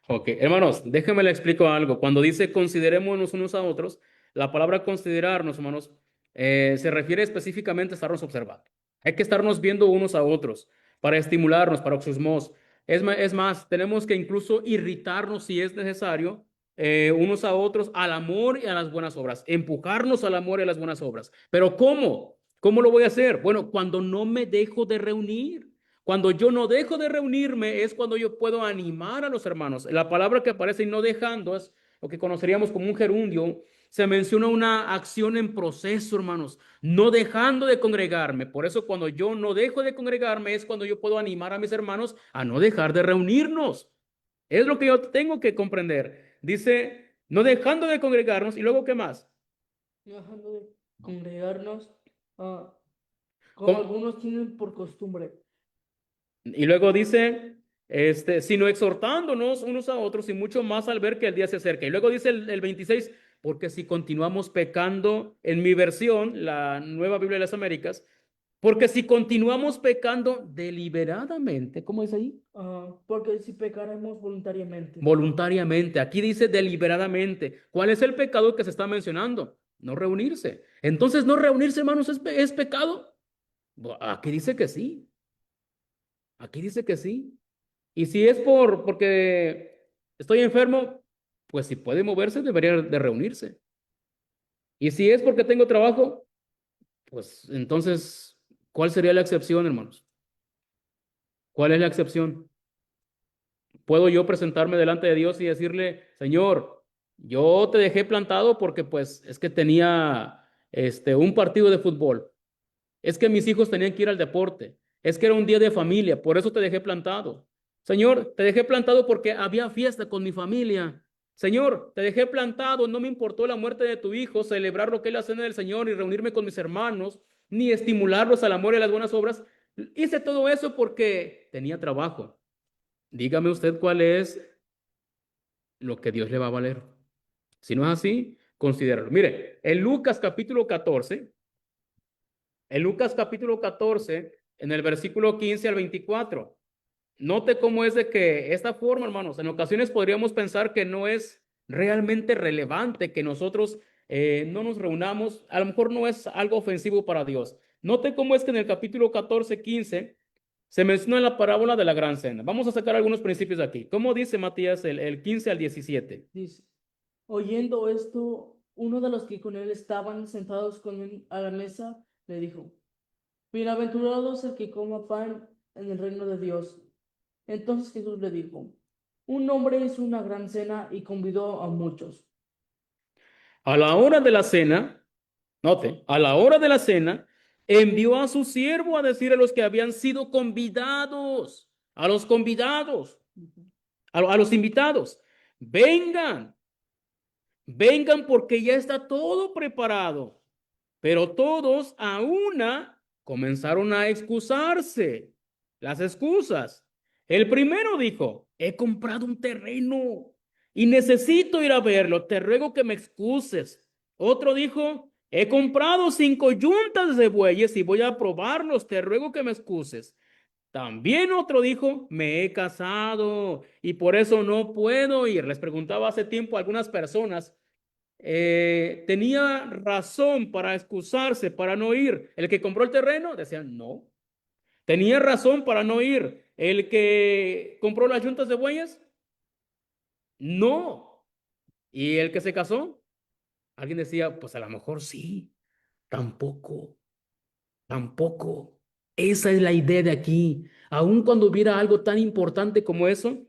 Ok, hermanos, déjenme le explico algo. Cuando dice considerémonos unos a otros, la palabra considerarnos, hermanos, se refiere específicamente a estarnos observando. Hay que estarnos viendo unos a otros para estimularnos, para oxusmos. Es más, tenemos que incluso irritarnos si es necesario, unos a otros al amor y a las buenas obras, empujarnos al amor y a las buenas obras. Pero ¿cómo? ¿Cómo lo voy a hacer? Bueno, cuando no me dejo de reunir. Cuando yo no dejo de reunirme es cuando yo puedo animar a los hermanos. La palabra que aparece y no dejando es lo que conoceríamos como un gerundio. Se menciona una acción en proceso, hermanos, no dejando de congregarme. Por eso cuando yo no dejo de congregarme es cuando yo puedo animar a mis hermanos a no dejar de reunirnos. Es lo que yo tengo que comprender. Dice, no dejando de congregarnos y luego, ¿qué más? Dejando de congregarnos, ah, como Com- algunos tienen por costumbre. Y luego dice, sino exhortándonos unos a otros y mucho más al ver que el día se acerca. Y luego dice el 26, porque si continuamos pecando, en mi versión, la Nueva Biblia de las Américas, porque si continuamos pecando deliberadamente, ¿cómo dice ahí? Porque si pecaremos voluntariamente. Voluntariamente. Aquí dice deliberadamente. ¿Cuál es el pecado que se está mencionando? No reunirse. Entonces, no reunirse, hermanos, es pecado. Aquí dice que sí. Aquí dice que sí. Y si es porque estoy enfermo, pues si puede moverse, debería de reunirse. Y si es porque tengo trabajo, pues entonces, ¿cuál sería la excepción, hermanos? ¿Cuál es la excepción? ¿Puedo yo presentarme delante de Dios y decirle, Señor, yo te dejé plantado porque pues es que tenía un partido de fútbol, es que mis hijos tenían que ir al deporte, es que era un día de familia, por eso te dejé plantado. Señor, te dejé plantado porque había fiesta con mi familia. Señor, te dejé plantado, no me importó la muerte de tu hijo, celebrar lo que es la cena del Señor y reunirme con mis hermanos, ni estimularlos al amor y a las buenas obras. Hice todo eso porque tenía trabajo. Dígame usted cuál es lo que Dios le va a valer. Si no es así, considéralo. Mire, en Lucas capítulo 14, en el versículo 15 al 24, note cómo es de que esta forma, hermanos, en ocasiones podríamos pensar que no es realmente relevante que nosotros no nos reunamos, a lo mejor no es algo ofensivo para Dios. Note cómo es que en el capítulo 14, 15 se menciona la parábola de la gran cena. Vamos a sacar algunos principios de aquí. ¿Cómo dice Matías el 15 al 17? Dice, oyendo esto, uno de los que con él estaban sentados con él a la mesa le dijo, bienaventurados el que coma pan en el reino de Dios. Entonces Jesús le dijo, un hombre hizo una gran cena y convidó a muchos. A la hora de la cena, note, a la hora de la cena, envió a su siervo a decir a los que habían sido convidados, a los convidados, a los invitados, vengan, vengan porque ya está todo preparado. Pero todos a una comenzaron a excusarse. Las excusas. El primero dijo, he comprado un terreno y necesito ir a verlo. Te ruego que me excuses. Otro dijo, he comprado 5 yuntas de bueyes y voy a probarlos. Te ruego que me excuses. También otro dijo, me he casado y por eso no puedo ir. Les preguntaba hace tiempo a algunas personas, tenía razón para excusarse, para no ir. El que compró el terreno decía no. Tenía razón para no ir. El que compró las yuntas de bueyes, no. Y el que se casó, alguien decía, pues a lo mejor sí. Tampoco, tampoco. Esa es la idea de aquí. Aun cuando hubiera algo tan importante como eso,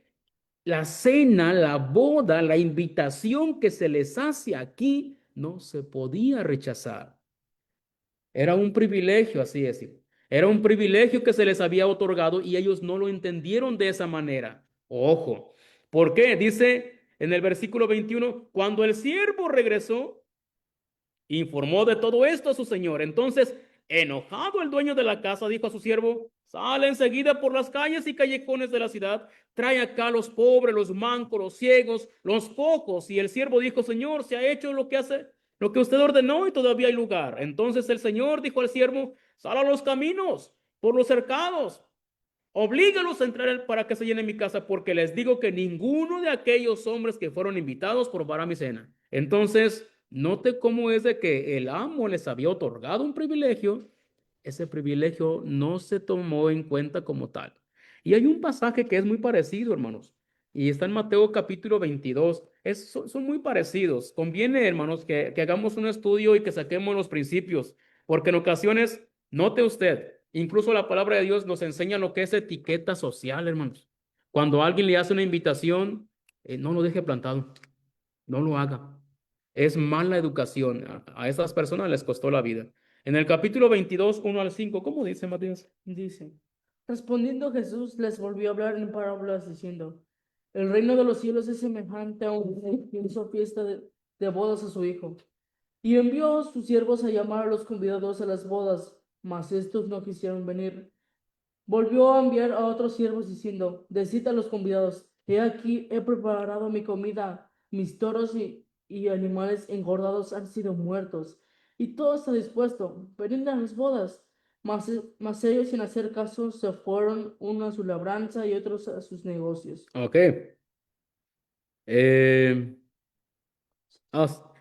la cena, la boda, la invitación que se les hace aquí no se podía rechazar. Era un privilegio, así decir. Era un privilegio que se les había otorgado y ellos no lo entendieron de esa manera. Ojo, ¿por qué? Dice en el versículo 21, cuando el siervo regresó, informó de todo esto a su señor. Entonces, enojado el dueño de la casa, dijo a su siervo, sale enseguida por las calles y callejones de la ciudad, trae acá a los pobres, los mancos, los ciegos, los cojos. Y el siervo dijo, Señor, se ha hecho lo que usted ordenó y todavía hay lugar. Entonces el Señor dijo al siervo, sal a los caminos, por los cercados, oblígalos a entrar para que se llene mi casa, porque les digo que ninguno de aquellos hombres que fueron invitados probará mi cena. Entonces, note cómo es de que el amo les había otorgado un privilegio, ese privilegio no se tomó en cuenta como tal. Y hay un pasaje que es muy parecido, hermanos, y está en Mateo capítulo 22. Son muy parecidos. Conviene, hermanos, que hagamos un estudio y que saquemos los principios, porque en ocasiones, note usted, incluso la palabra de Dios nos enseña lo que es etiqueta social, hermanos. Cuando alguien le hace una invitación, no lo deje plantado, no lo haga. Es mala educación. A esas personas les costó la vida. En el capítulo 22 1 al 5, ¿cómo dice Matías? Dice, respondiendo Jesús les volvió a hablar en parábolas diciendo, el reino de los cielos es semejante a un rey que hizo fiesta de bodas a su hijo, y envió a sus siervos a llamar a los convidados a las bodas, mas estos no quisieron venir. Volvió a enviar a otros siervos diciendo, decid a los convidados, he aquí, he preparado mi comida, mis toros y animales engordados han sido muertos, y todo está dispuesto, venid a las bodas. Mas ellos sin hacer caso se fueron, uno a su labranza y otros a sus negocios. Ok. Eh, ah,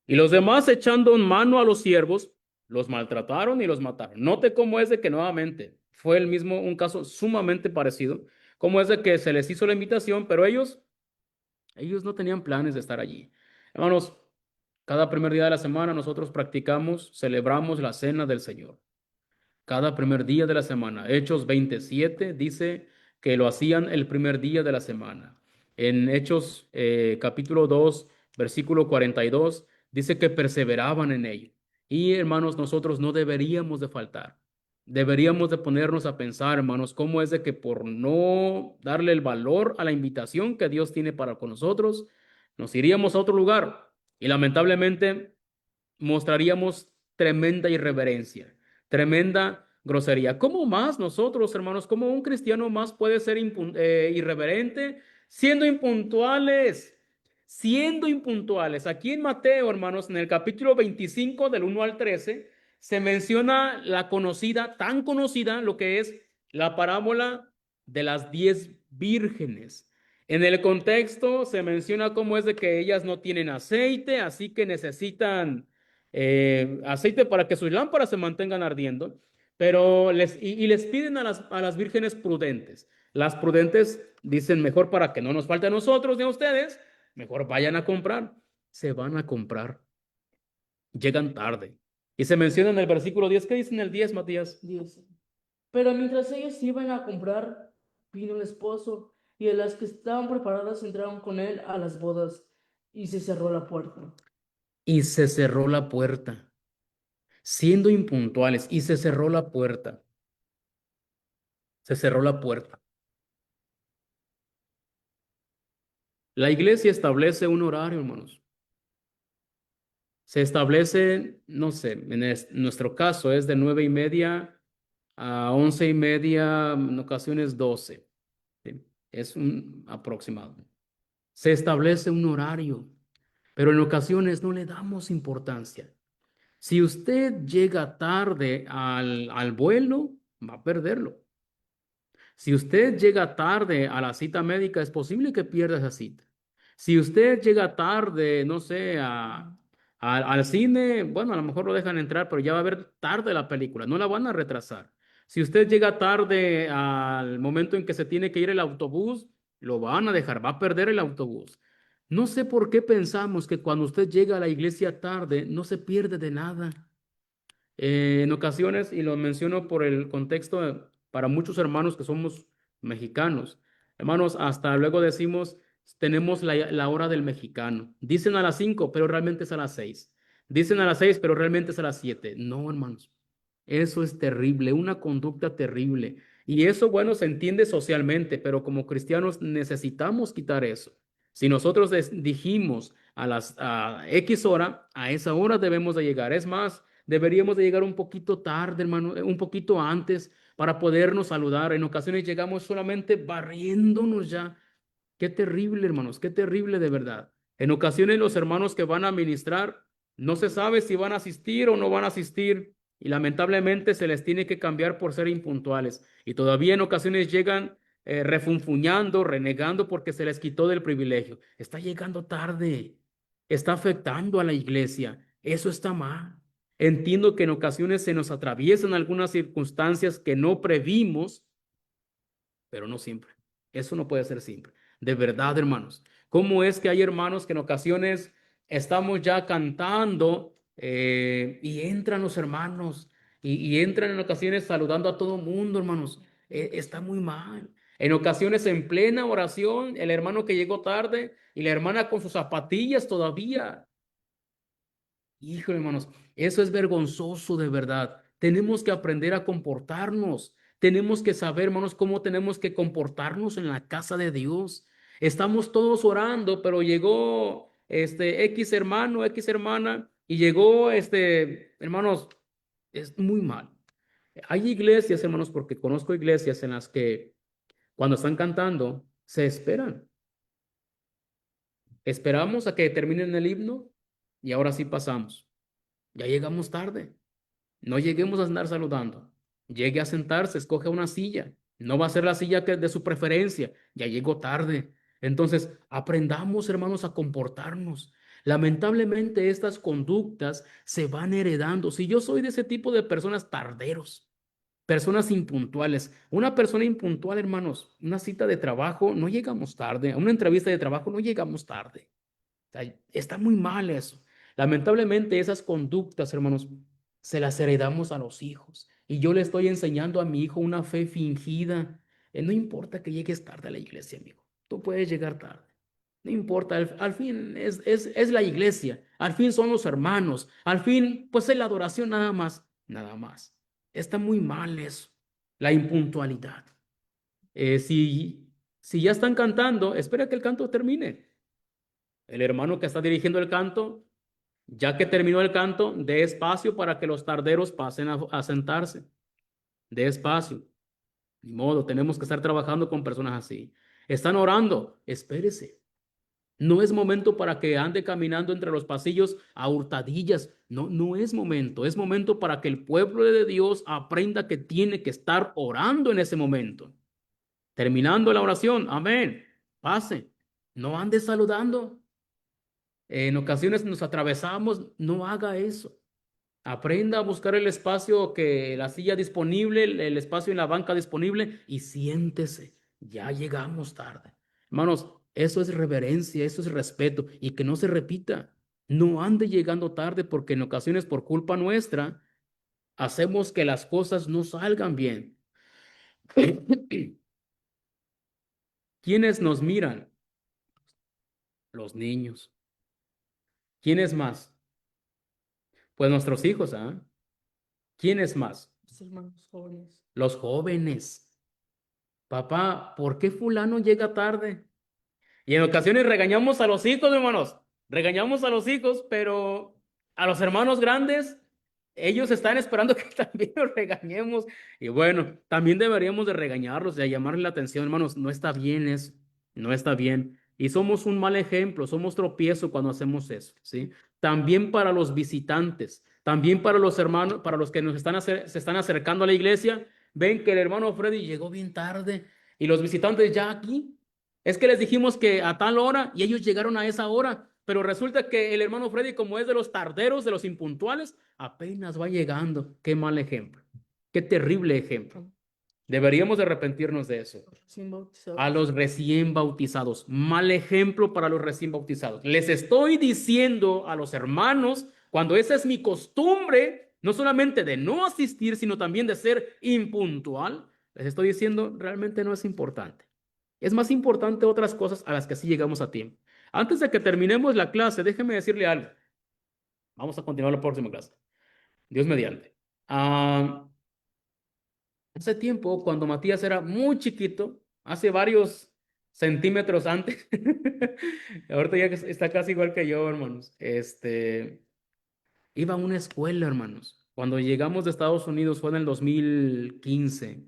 y los demás echando mano a los siervos, los maltrataron y los mataron. Note cómo es de que nuevamente fue el mismo, un caso sumamente parecido, cómo es de que se les hizo la invitación, pero ellos no tenían planes de estar allí. Hermanos, cada primer día de la semana nosotros practicamos, celebramos la cena del Señor. Cada primer día de la semana. Hechos 27 dice que lo hacían el primer día de la semana. En Hechos capítulo 2 versículo 42 dice que perseveraban en ello. Y hermanos, nosotros no deberíamos de faltar. Deberíamos de ponernos a pensar, hermanos, cómo es de que por no darle el valor a la invitación que Dios tiene para con nosotros, nos iríamos a otro lugar y lamentablemente mostraríamos tremenda irreverencia, tremenda grosería. ¿Cómo más nosotros, hermanos, cómo un cristiano más puede ser irreverente siendo impuntuales? Siendo impuntuales. Aquí en Mateo, hermanos, en el capítulo 25 del 1 al 13, se menciona la conocida, tan conocida, lo que es la parábola de las 10 vírgenes. En el contexto se menciona cómo es de que ellas no tienen aceite, así que necesitan aceite para que sus lámparas se mantengan ardiendo, pero les piden a las vírgenes prudentes. Las prudentes dicen, mejor para que no nos falte a nosotros ni a ustedes, mejor vayan a comprar. Se van a comprar. Llegan tarde. Y se menciona en el versículo 10. ¿Qué dice en el 10, Matías? Dice, pero mientras ellos iban a comprar, vino el esposo, y de las que estaban preparadas entraron con él a las bodas, y se cerró la puerta. Y se cerró la puerta, siendo impuntuales, y se cerró la puerta. Se cerró la puerta. La iglesia establece un horario, hermanos. Se establece, no sé, nuestro caso es de 9:30 a 11:30, en ocasiones 12. ¿Sí? Es un aproximado. Se establece un horario, pero en ocasiones no le damos importancia. Si usted llega tarde al vuelo, va a perderlo. Si usted llega tarde a la cita médica, es posible que pierda esa cita. Si usted llega tarde, no sé, al cine, bueno, a lo mejor lo dejan entrar, pero ya va a ver tarde la película, no la van a retrasar. Si usted llega tarde al momento en que se tiene que ir el autobús, lo van a dejar, va a perder el autobús. No sé por qué pensamos que cuando usted llega a la iglesia tarde, no se pierde de nada. En ocasiones, y lo menciono por el contexto para muchos hermanos que somos mexicanos, hermanos, hasta luego decimos, tenemos la hora del mexicano. Dicen a las 5, pero realmente es a las 6. Dicen a las 6, pero realmente es a las 7. No, hermanos, eso es terrible, una conducta terrible. Y eso, bueno, se entiende socialmente, pero como cristianos necesitamos quitar eso. Si nosotros dijimos a X hora, a esa hora debemos de llegar. Es más, deberíamos de llegar un poquito tarde, hermano, un poquito antes para podernos saludar. En ocasiones llegamos solamente barriéndonos ya. Qué terrible, hermanos, qué terrible de verdad. En ocasiones los hermanos que van a ministrar no se sabe si van a asistir o no van a asistir y lamentablemente se les tiene que cambiar por ser impuntuales. Y todavía en ocasiones llegan refunfuñando, renegando porque se les quitó del privilegio. Está llegando tarde, está afectando a la iglesia. Eso está mal. Entiendo que en ocasiones se nos atraviesan algunas circunstancias que no previmos, pero no siempre. Eso no puede ser siempre. De verdad, hermanos. ¿Cómo es que hay hermanos que en ocasiones estamos ya cantando y entran los hermanos y entran en ocasiones saludando a todo mundo, hermanos? Está muy mal. En ocasiones en plena oración, el hermano que llegó tarde y la hermana con sus zapatillas todavía. Híjole, hermanos, eso es vergonzoso de verdad. Tenemos que aprender a comportarnos. Tenemos que saber, hermanos, cómo tenemos que comportarnos en la casa de Dios. Estamos todos orando, pero llegó este X hermano, X hermana, y llegó hermanos, es muy mal. Hay iglesias, hermanos, porque conozco iglesias en las que cuando están cantando, se esperan. Esperamos a que terminen el himno y ahora sí pasamos. Ya llegamos tarde. No lleguemos a andar saludando. Llegue a sentarse, escoge una silla. No va a ser la silla que de su preferencia. Ya llegó tarde. Entonces, aprendamos, hermanos, a comportarnos. Lamentablemente, estas conductas se van heredando. Si yo soy de ese tipo de personas tarderos, personas impuntuales, una persona impuntual, hermanos, una cita de trabajo, no llegamos tarde. A una entrevista de trabajo, no llegamos tarde. O sea, está muy mal eso. Lamentablemente esas conductas, hermanos, se las heredamos a los hijos. Y yo le estoy enseñando a mi hijo una fe fingida. No importa que llegues tarde a la iglesia, amigo. Tú puedes llegar tarde. No importa, al fin es la iglesia. Al fin son los hermanos. Al fin, pues es la adoración nada más. Nada más. Está muy mal eso. La impuntualidad. Si ya están cantando, espera que el canto termine. El hermano que está dirigiendo el canto, ya que terminó el canto, dé espacio para que los tarderos pasen a sentarse. Dé espacio. Ni modo, tenemos que estar trabajando con personas así. Están orando, espérese. No es momento para que ande caminando entre los pasillos a hurtadillas. No, no es momento. Es momento para que el pueblo de Dios aprenda que tiene que estar orando en ese momento. Terminando la oración, amén. Pase. No ande saludando. En ocasiones nos atravesamos, no haga eso. Aprenda a buscar el espacio que la silla disponible, el espacio en la banca disponible y siéntese. Ya llegamos tarde. Hermanos, eso es reverencia, eso es respeto y que no se repita. No ande llegando tarde porque en ocasiones por culpa nuestra hacemos que las cosas no salgan bien. ¿Quiénes nos miran? Los niños. ¿Quiénes más? Pues nuestros hijos, ¿ah? ¿Quiénes más? Los hermanos jóvenes. Los jóvenes. Papá, ¿por qué fulano llega tarde? Y en ocasiones regañamos a los hijos, hermanos. Regañamos a los hijos, pero a los hermanos grandes, ellos están esperando que también los regañemos. Y bueno, también deberíamos de regañarlos, de llamarles la atención, hermanos. No está bien eso. No está bien. Y somos un mal ejemplo, somos tropiezo cuando hacemos eso, ¿sí? También para los visitantes, también para los hermanos, para los que se están acercando a la iglesia, ven que el hermano Freddy llegó bien tarde y los visitantes ya aquí. Es que les dijimos que a tal hora y ellos llegaron a esa hora, pero resulta que el hermano Freddy, como es de los tarderos, de los impuntuales, apenas va llegando. Qué mal ejemplo, qué terrible ejemplo. Deberíamos de arrepentirnos de eso. Recién bautizados. A los recién bautizados, mal ejemplo para los recién bautizados. Les estoy diciendo a los hermanos, cuando esa es mi costumbre, no solamente de no asistir, sino también de ser impuntual, les estoy diciendo, realmente no es importante. Es más importante otras cosas a las que sí llegamos a tiempo. Antes de que terminemos la clase, déjeme decirle algo. Vamos a continuar la próxima clase. Dios mediante. Hace tiempo, cuando Matías era muy chiquito, hace varios centímetros antes, ahorita ya está casi igual que yo, hermanos. Iba a una escuela, hermanos. Cuando llegamos de Estados Unidos fue en el 2015.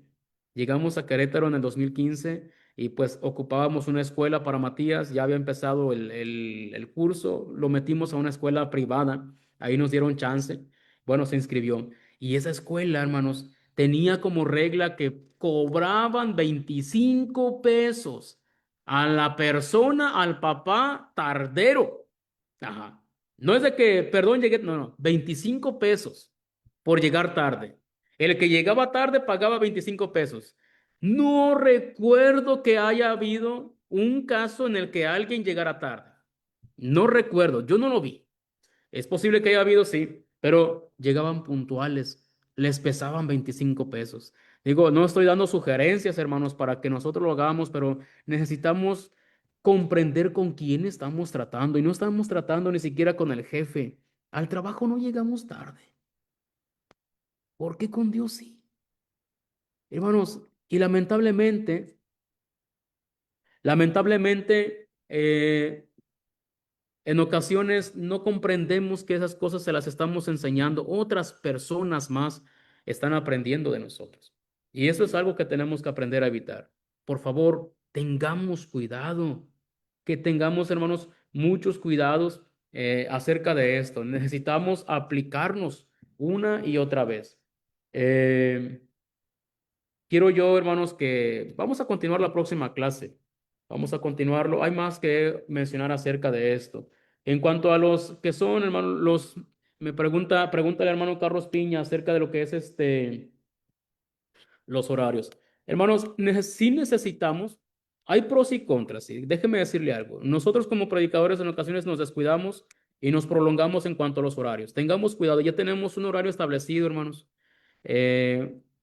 Llegamos a Querétaro en el 2015 y pues ocupábamos una escuela para Matías. Ya había empezado el curso, lo metimos a una escuela privada. Ahí nos dieron chance. Bueno, se inscribió. Y esa escuela, hermanos, tenía como regla que cobraban 25 pesos a la persona, al papá tardero. Ajá. No es de que, perdón, llegué, no, no, 25 pesos por llegar tarde. El que llegaba tarde pagaba 25 pesos. No recuerdo que haya habido un caso en el que alguien llegara tarde. No recuerdo, yo no lo vi. Es posible que haya habido, sí, pero llegaban puntuales, les pesaban 25 pesos. Digo, no estoy dando sugerencias, hermanos, para que nosotros lo hagamos, pero necesitamos comprender con quién estamos tratando y no estamos tratando ni siquiera con el jefe. Al trabajo no llegamos tarde. ¿Por qué con Dios sí? Hermanos, y lamentablemente, en ocasiones no comprendemos que esas cosas se las estamos enseñando. Otras personas más están aprendiendo de nosotros. Y eso es algo que tenemos que aprender a evitar. Por favor, tengamos cuidado. Que tengamos, hermanos, muchos cuidados acerca de esto. Necesitamos aplicarnos una y otra vez. Eh, Quiero yo, hermanos, que vamos a continuar la próxima clase. Vamos a continuarlo. Hay más que mencionar acerca de esto. En cuanto a los que son, hermano, pregunta el hermano Carlos Piña acerca de lo que es los horarios. Hermanos, sí necesitamos, hay pros y contras, ¿sí? Déjeme decirle algo. Nosotros como predicadores en ocasiones nos descuidamos y nos prolongamos en cuanto a los horarios. Tengamos cuidado, ya tenemos un horario establecido, hermanos.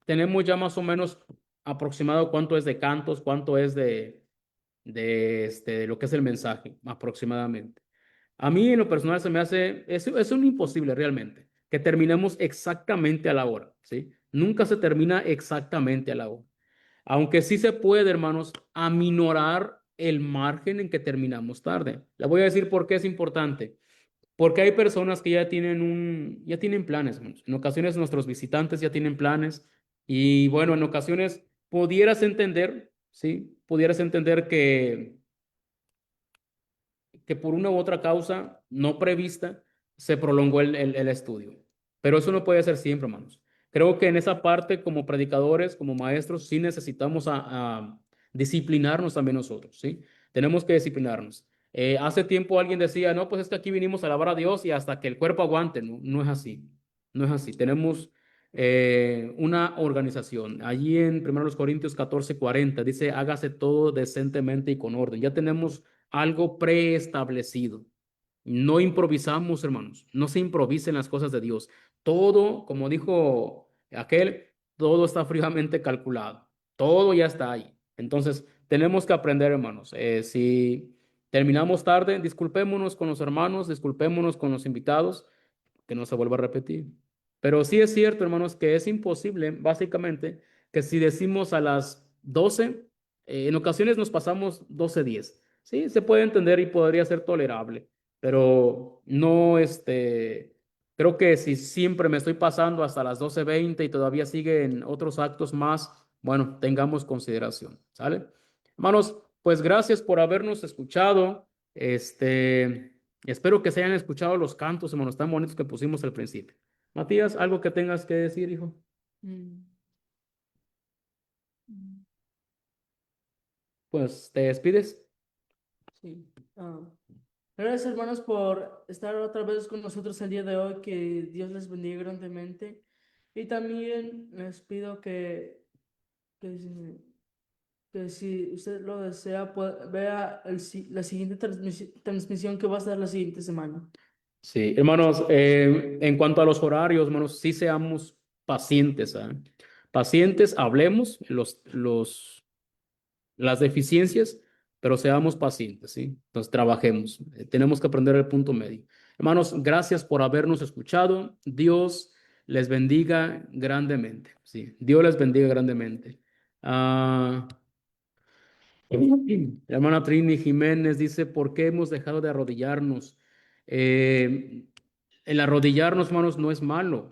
Tenemos ya más o menos aproximado cuánto es de cantos, cuánto es de lo que es el mensaje, aproximadamente. A mí en lo personal se me hace, es un imposible realmente, que terminemos exactamente a la hora, ¿sí? Nunca se termina exactamente a la hora. Aunque sí se puede, hermanos, aminorar el margen en que terminamos tarde. Le voy a decir por qué es importante. Porque hay personas que ya tienen planes, hermanos. En ocasiones nuestros visitantes ya tienen planes y bueno, en ocasiones pudieras entender, ¿sí? Pudieras entender que por una u otra causa no prevista se prolongó el estudio. Pero eso no puede ser siempre, hermanos. Creo que en esa parte, como predicadores, como maestros, sí necesitamos a disciplinarnos también nosotros, ¿sí? Tenemos que disciplinarnos. Hace tiempo alguien decía, no, pues es que aquí vinimos a alabar a Dios y hasta que el cuerpo aguante. No, no es así. No es así. Tenemos una organización. Allí en 1 Corintios 14:40 dice, hágase todo decentemente y con orden. Ya tenemos algo preestablecido. No improvisamos, hermanos. No se improvisen las cosas de Dios. Todo, como dijo aquel, todo está fríamente calculado. Todo ya está ahí. Entonces, tenemos que aprender, hermanos. Si terminamos tarde, disculpémonos con los hermanos, disculpémonos con los invitados, que no se vuelva a repetir. Pero sí es cierto, hermanos, que es imposible, básicamente, que si decimos a las 12 en ocasiones nos pasamos 12:10. Sí, se puede entender y podría ser tolerable, pero no, creo que si siempre me estoy pasando hasta las 12:20 y todavía siguen otros actos más, bueno, tengamos consideración, ¿sale? Hermanos, pues gracias por habernos escuchado. Espero que se hayan escuchado los cantos, hermanos, tan bonitos que pusimos al principio. Matías, ¿algo que tengas que decir, hijo? Mm, mm, Pues te despides. sí. Gracias, hermanos, por estar otra vez con nosotros el día de hoy. Que Dios les bendiga grandemente. Y también les pido que, si que si usted lo desea, vea la siguiente transmisión que va a estar la siguiente semana. Sí, hermanos, en cuanto a los horarios, hermanos, sí seamos pacientes, ¿ah? Pacientes, hablemos las deficiencias, pero seamos pacientes, ¿sí? Entonces, trabajemos. Tenemos que aprender el punto medio. Hermanos, gracias por habernos escuchado. Dios les bendiga grandemente, ¿sí? Dios les bendiga grandemente. Ah, la hermana Trini Jiménez dice, ¿por qué hemos dejado de arrodillarnos? Eh, el arrodillarnos, hermanos, no es malo.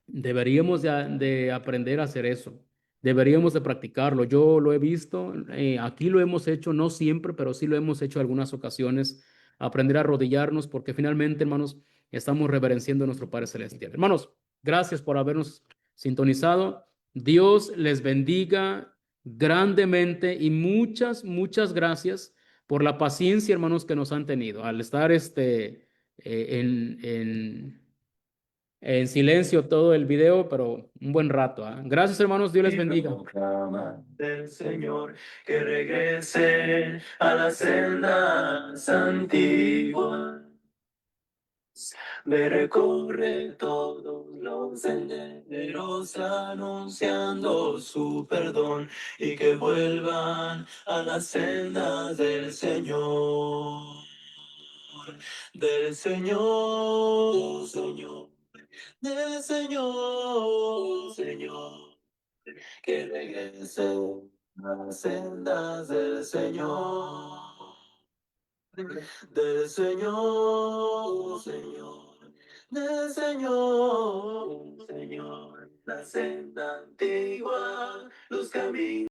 Deberíamos de aprender a hacer eso. Deberíamos de practicarlo. Yo lo he visto, aquí lo hemos hecho, no siempre, pero sí lo hemos hecho en algunas ocasiones. Aprender a arrodillarnos porque finalmente, hermanos, estamos reverenciando a nuestro Padre Celestial. Hermanos, gracias por habernos sintonizado. Dios les bendiga grandemente y muchas, muchas gracias por la paciencia, hermanos, que nos han tenido al estar en en silencio todo el video, pero un buen rato. ¿Ah? Gracias, hermanos. Dios les Y bendiga. proclama del Señor que regrese a las sendas antiguas. Me recorre todos los senderos anunciando su perdón y que vuelvan a las sendas del Señor, Señor, del Señor, Señor, que regrese a las sendas del Señor, Señor, del Señor, Señor, la senda antigua, los caminos.